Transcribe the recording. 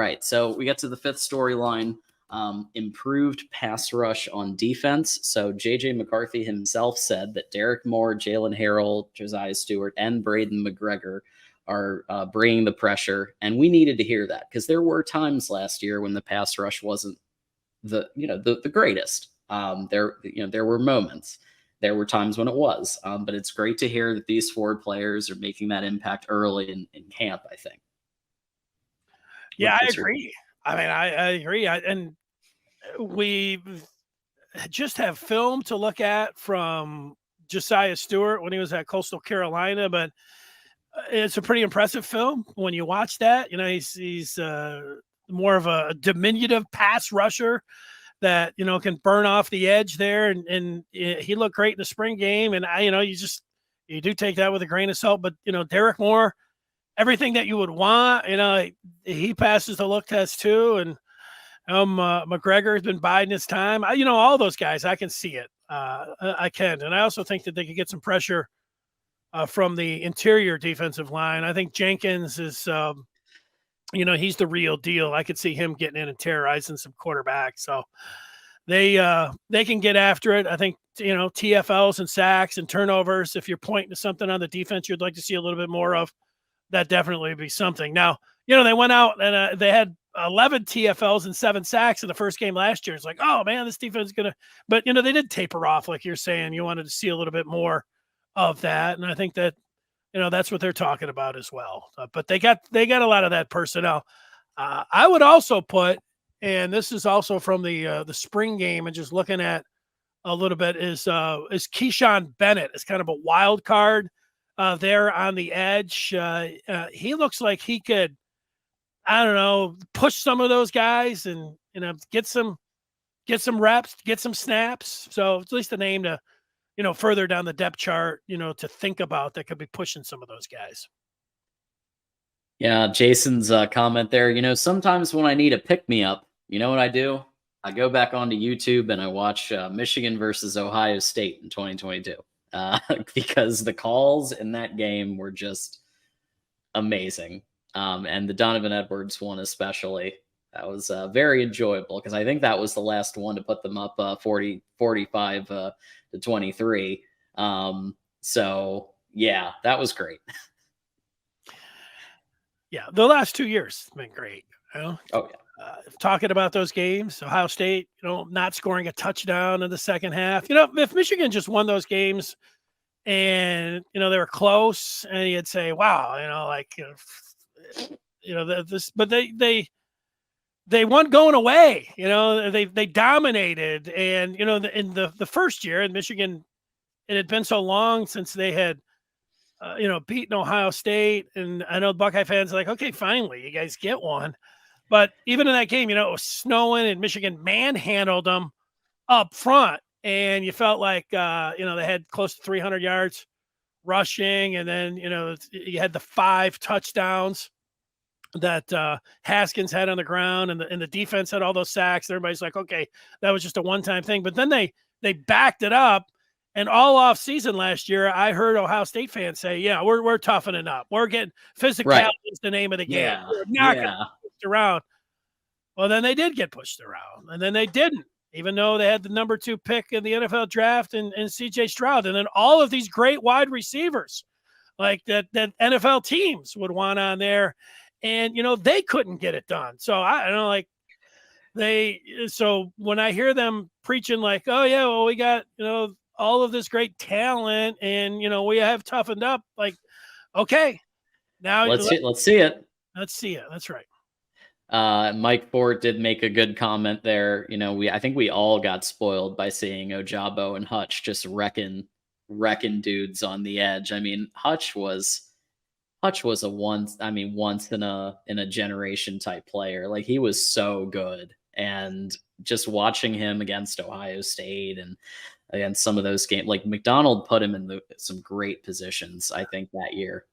right. So we get to the fifth storyline. Improved pass rush on defense. So JJ McCarthy himself said that Derek Moore, Jalen Harrell, Josiah Stewart, and Braden McGregor are bringing the pressure, and we needed to hear that because there were times last year when the pass rush wasn't the greatest. There were moments. There were times when it was, but it's great to hear that these forward players are making that impact early in camp, I think. Yeah, I agree. I mean, I agree. And we just have film to look at from Josiah Stewart when he was at Coastal Carolina, but it's a pretty impressive film when you watch that. You know, he's more of a diminutive pass rusher that, you know, can burn off the edge there. And he looked great in the spring game. And you do take that with a grain of salt, but you know, Derek Moore, everything that you would want, you know, he passes the look test too. And McGregor has been biding his time. All those guys, I can see it. I can. And I also think that they could get some pressure from the interior defensive line. I think Jenkins is, he's the real deal. I could see him getting in and terrorizing some quarterbacks. So they can get after it. I think, TFLs and sacks and turnovers, if you're pointing to something on the defense you'd like to see a little bit more of, that definitely would be something. Now, they went out and they had 11 TFLs and 7 sacks in the first game last year. It's like, oh man, this defense is going to, but they did taper off. Like you're saying, you wanted to see a little bit more of that. And I think that, that's what they're talking about as well. But they got a lot of that personnel. I would also put, and this is also from the spring game and just looking at a little bit is Keyshawn Bennett is kind of a wild card there on the edge. He looks like he could, I don't know, push some of those guys and, get some reps, get some snaps. So it's at least a name to, further down the depth chart, to think about that could be pushing some of those guys. Yeah, Jason's comment there, sometimes when I need a pick-me-up, you know what I do? I go back onto YouTube and I watch Michigan versus Ohio State in 2022 because the calls in that game were just amazing. And the Donovan Edwards one especially, that was very enjoyable because I think that was the last one to put them up 45 to 23. So, yeah, that was great. Yeah, the last 2 years have been great. Oh, yeah. Talking about those games, Ohio State, not scoring a touchdown in the second half. If Michigan just won those games and, they were close and you'd say, wow, but they weren't going away, they dominated. And, in the first year in Michigan, it had been so long since they had, beaten Ohio State. And I know Buckeye fans are like, okay, finally, you guys get one. But even in that game, it was snowing and Michigan manhandled them up front. And you felt like, they had close to 300 yards rushing. And then, you had the 5 touchdowns that Haskins had on the ground and the defense had all those sacks. Everybody's like, okay, that was just a one-time thing. But then they backed it up. And all off season last year, I heard Ohio State fans say, yeah, we're toughening up. We're getting physicality is the name of the game. Yeah. We're not going to push around. Well, then they did get pushed around, and then they didn't, even though they had the number 2 pick in the NFL draft and CJ Stroud. And then all of these great wide receivers like that NFL teams would want on there. And, they couldn't get it done. So I don't know, so when I hear them preaching like, oh yeah, well, we got, all of this great talent and, we have toughened up, like, okay, now let's see it. Let's see it. That's right. Mike Ford did make a good comment there. I think we all got spoiled by seeing Ojabo and Hutch just wrecking dudes on the edge. I mean, Hutch was a once in a generation type player. Like, he was so good. And just watching him against Ohio State and against some of those games, like McDonald put him in some great positions, I think, that year.